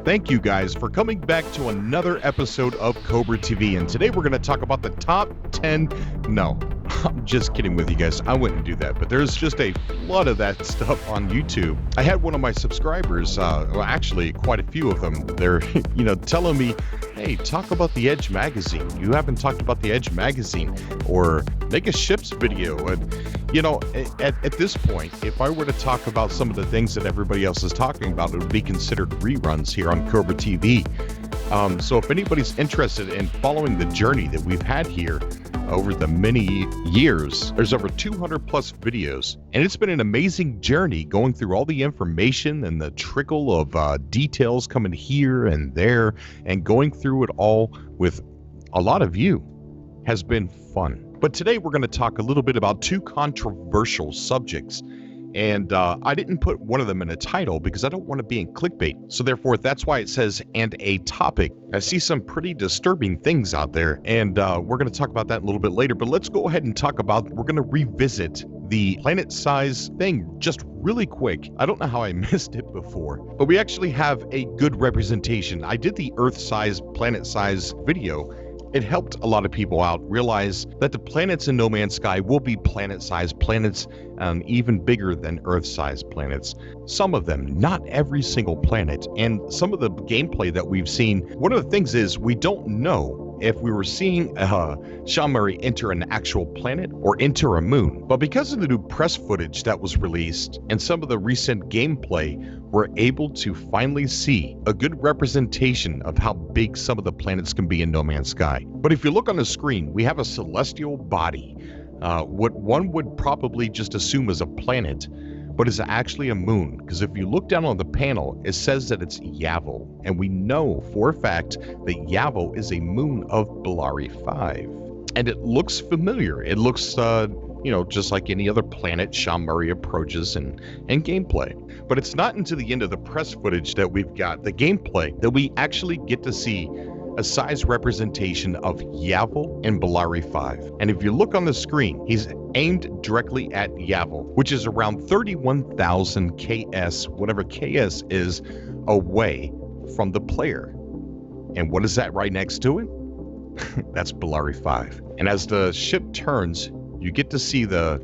Thank you guys for coming back to another episode of Cobra TV, and today we're going to talk about the top 10. No, I'm just kidding with you guys. I wouldn't do that, but there's just a flood of that stuff on YouTube. I had one of my subscribers, well, actually quite a few of them, they're telling me, hey, talk about the Edge magazine. You haven't talked about the Edge magazine, or make a ships video. And at this point, if I were to talk about some of the things that everybody else is talking about, it would be considered reruns here on Cobra TV. So if anybody's interested in following the journey that we've had here over the many years, there's over 200 plus videos, and it's been an amazing journey going through all the information and the trickle of details coming here and there, and going through it all with a lot of you has been fun. But today we're going to talk a little bit about two controversial subjects. And I didn't put one of them in a title because I don't want to be in clickbait. So therefore, that's why it says, and a topic. I see some pretty disturbing things out there, and we're going to talk about that a little bit later. But let's go ahead and talk about, we're going to revisit the planet size thing just really quick. I don't know how I missed it before, but we actually have a good representation. I did the Earth size, planet size video. It helped a lot of people out realize that the planets in No Man's Sky will be planet-sized planets, even bigger than Earth-sized planets. Some of them, not every single planet. And some of the gameplay that we've seen, one of the things is we don't know if we were seeing Sean Murray enter an actual planet or enter a moon. But because of the new press footage that was released and some of the recent gameplay, we're able to finally see a good representation of how big some of the planets can be in No Man's Sky. But if you look on the screen, we have a celestial body, what one would probably just assume is a planet, but is actually a moon, because if you look down on the panel, it says that it's Yavol, and we know for a fact that Yavol is a moon of Bellari 5, and it looks familiar. It looks just like any other planet Sean Murray approaches in gameplay. But it's not until the end of the press footage that we've got the gameplay that we actually get to see a size representation of Yavol and Bellari 5. And if you look on the screen, he's aimed directly at Yavol, which is around 31,000 KS, whatever KS is, away from the player. And what is that right next to it? That's Bellari 5. And as the ship turns, you get to see the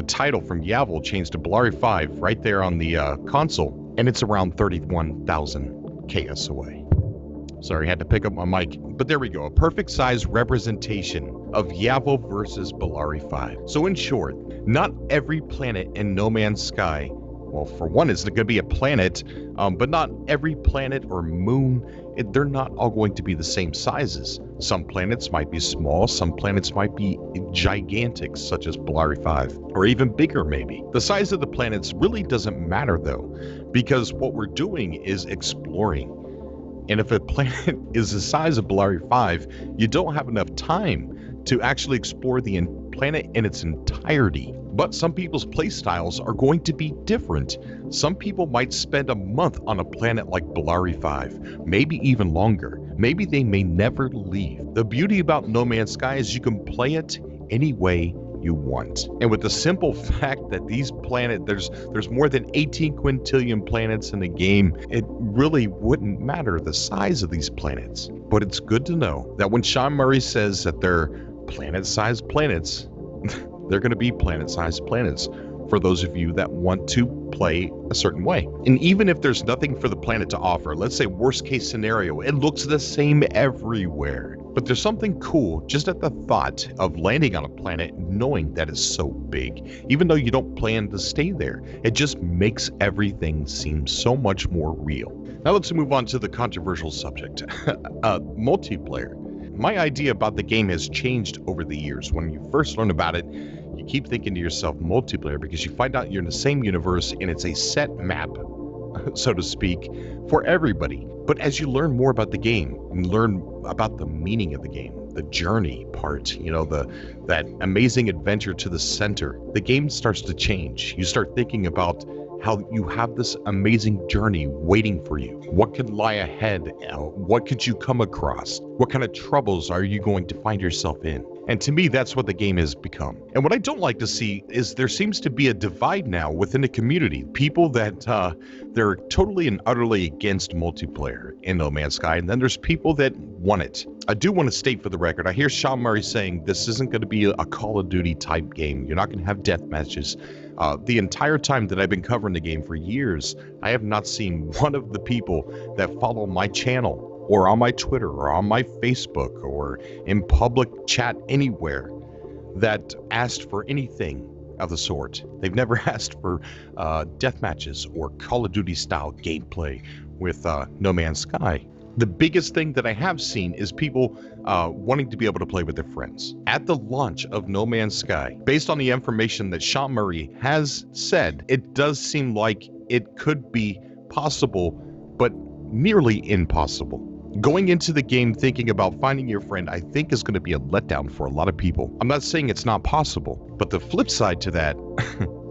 title from Yavol changed to Bellari 5 right there on the console, and it's around 31,000 KS away. Sorry, I had to pick up my mic, but there we go. A perfect size representation of Yavol versus Bellari 5. So in short, not every planet in No Man's Sky, well, for one, it's going to be a planet, but not every planet or moon, they're not all going to be the same sizes. Some planets might be small, some planets might be gigantic, such as Bellari 5, or even bigger maybe. The size of the planets really doesn't matter though, because what we're doing is exploring. And if a planet is the size of Bellari 5, you don't have enough time to actually explore the planet in its entirety. But some people's playstyles are going to be different. Some people might spend a month on a planet like Bellari 5, maybe even longer. Maybe they may never leave. The beauty about No Man's Sky is you can play it any way you want. And with the simple fact that these planets, there's more than 18 quintillion planets in the game, it really wouldn't matter the size of these planets. But it's good to know that when Sean Murray says that they're planet-sized planets, they're going to be planet-sized planets for those of you that want to play a certain way. And even if there's nothing for the planet to offer, let's say worst case scenario, it looks the same everywhere. But there's something cool just at the thought of landing on a planet knowing that it's so big. Even though you don't plan to stay there, it just makes everything seem so much more real. Now let's move on to the controversial subject, multiplayer. My idea about the game has changed over the years. When you first learn about it, you keep thinking to yourself multiplayer because you find out you're in the same universe and it's a set map, so to speak, for everybody. But as you learn more about the game and learn about the meaning of the game, the journey part, that amazing adventure to the center, the game starts to change. You start thinking about how you have this amazing journey waiting for you. What could lie ahead? What could you come across? What kind of troubles are you going to find yourself in? And to me, that's what the game has become. And what I don't like to see is there seems to be a divide now within the community. People that they're totally and utterly against multiplayer in No Man's Sky, and then there's people that want it. I do want to state for the record, I hear Sean Murray saying this isn't going to be a Call of Duty type game. You're not going to have death matches. The entire time that I've been covering the game for years, I have not seen one of the people that follow my channel or on my Twitter or on my Facebook or in public chat anywhere that asked for anything of the sort. They've never asked for death matches or Call of Duty style gameplay with No Man's Sky. The biggest thing that I have seen is people wanting to be able to play with their friends. At the launch of No Man's Sky, based on the information that Sean Murray has said, it does seem like it could be possible, but nearly impossible. Going into the game thinking about finding your friend, I think is going to be a letdown for a lot of people. I'm not saying it's not possible, but the flip side to that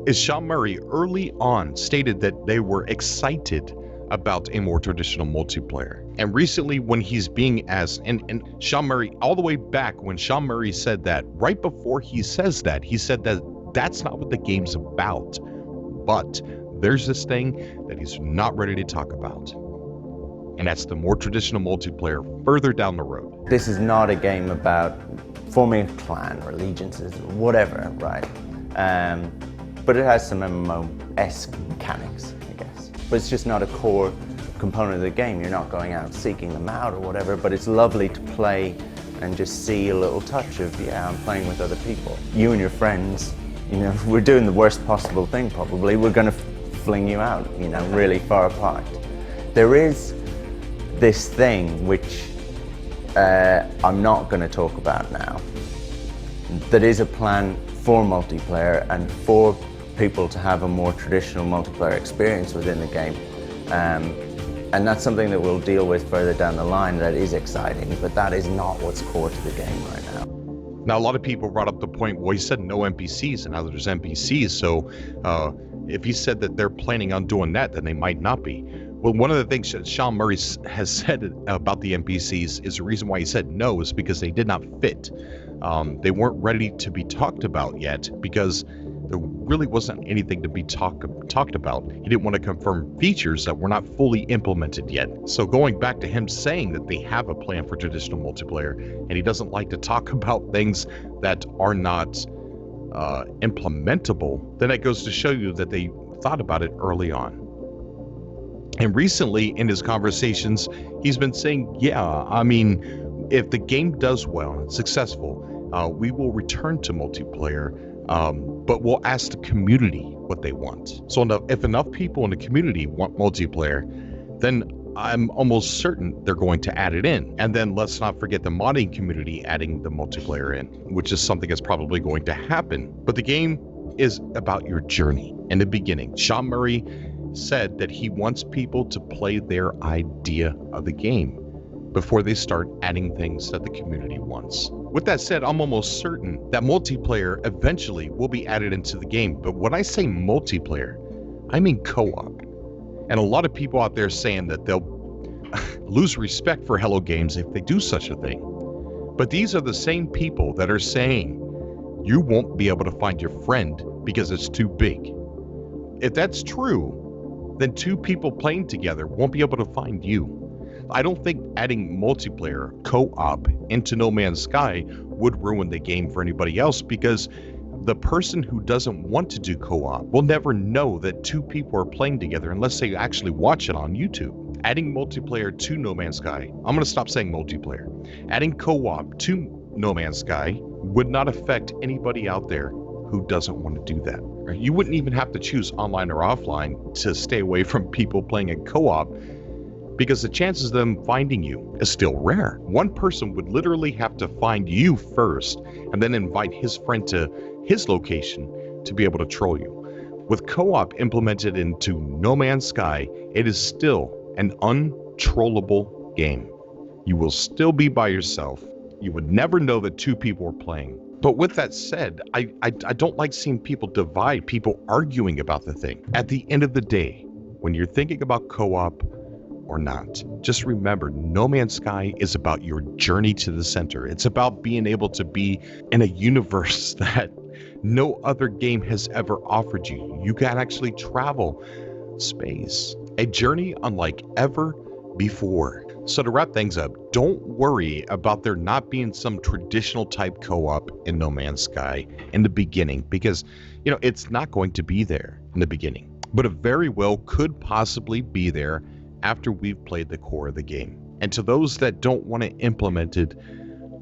is Sean Murray early on stated that they were excited about a more traditional multiplayer. And recently when he's being asked, and Sean Murray, all the way back when Sean Murray said that, right before he says that, he said that that's not what the game's about. But there's this thing that he's not ready to talk about. And that's the more traditional multiplayer further down the road. This is not a game about forming a clan or allegiances or whatever, right? But it has some MMO-esque mechanics, I guess. But it's just not a core component of the game. You're not going out seeking them out or whatever, but it's lovely to play and just see a little touch of, yeah, I'm playing with other people. You and your friends, you know, we're doing the worst possible thing probably. We're gonna fling you out, you know, really far apart. There is this thing which I'm not going to talk about now, that is a plan for multiplayer and for people to have a more traditional multiplayer experience within the game, and that's something that we'll deal with further down the line. That is exciting, but that is not what's core to the game right now. Now, a lot of people brought up the point, well, he said no NPCs, and now there's NPCs, so if he said that they're planning on doing that, then they might not be. Well, one of the things that Sean Murray has said about the NPCs is the reason why he said no is because they did not fit. They weren't ready to be talked about yet because there really wasn't anything to be talked about. He didn't want to confirm features that were not fully implemented yet. So going back to him saying that they have a plan for traditional multiplayer and he doesn't like to talk about things that are not implementable, then that goes to show you that they thought about it early on. And recently in his conversations, he's been saying, yeah, I mean, if the game does well and it's successful, we will return to multiplayer, but we'll ask the community what they want. So if enough people in the community want multiplayer, then I'm almost certain they're going to add it in. And then let's not forget the modding community adding the multiplayer in, which is something that's probably going to happen. But the game is about your journey. In the beginning, Sean Murray said that he wants people to play their idea of the game before they start adding things that the community wants. With that said, I'm almost certain that multiplayer eventually will be added into the game. But when I say multiplayer, I mean co-op. And a lot of people out there saying that they'll lose respect for Hello Games if they do such a thing. But these are the same people that are saying you won't be able to find your friend because it's too big. If that's true, then two people playing together won't be able to find you. I don't think adding multiplayer co-op into No Man's Sky would ruin the game for anybody else, because the person who doesn't want to do co-op will never know that two people are playing together unless they actually watch it on YouTube. Adding multiplayer to No Man's Sky, I'm going to stop saying multiplayer. Adding co-op to No Man's Sky would not affect anybody out there who doesn't want to do that. Right? You wouldn't even have to choose online or offline to stay away from people playing a co-op, because the chances of them finding you is still rare. One person would literally have to find you first and then invite his friend to his location to be able to troll you. With co-op implemented into No Man's Sky, it is still an untrollable game. You will still be by yourself. You would never know that two people are playing. But with that said, I don't like seeing people divide, people arguing about the thing. At the end of the day, when you're thinking about co-op or not. Just remember, No Man's Sky is about your journey to the center. It's about being able to be in a universe that no other game has ever offered you. You can actually travel space, a journey unlike ever before. So to wrap things up, don't worry about there not being some traditional type co-op in No Man's Sky in the beginning, because it's not going to be there in the beginning, but it very well could possibly be there after we've played the core of the game. And to those that don't want to implement it,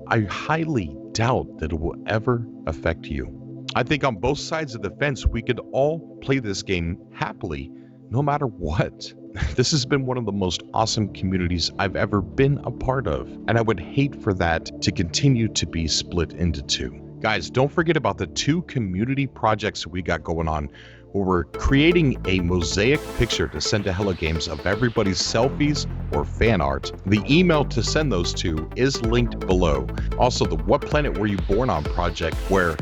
I highly doubt that it will ever affect you. I think on both sides of the fence, we could all play this game happily, no matter what. This has been one of the most awesome communities I've ever been a part of, and I would hate for that to continue to be split into two. Guys, don't forget about the 2 community projects we got going on, where we're creating a mosaic picture to send to Hello Games of everybody's selfies or fan art. The email to send those to is linked below. Also, the What Planet Were You Born On project, where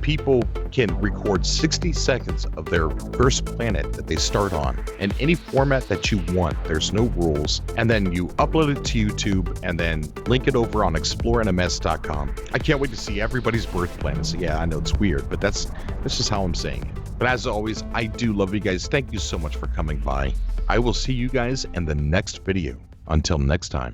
people can record 60 seconds of their first planet that they start on in any format that you want. There's no rules. And then you upload it to YouTube and then link it over on explorenms.photos. I can't wait to see everybody's birth planets. Yeah, I know it's weird, but that's just how I'm saying it. But as always, I do love you guys. Thank you so much for coming by. I will see you guys in the next video. Until next time.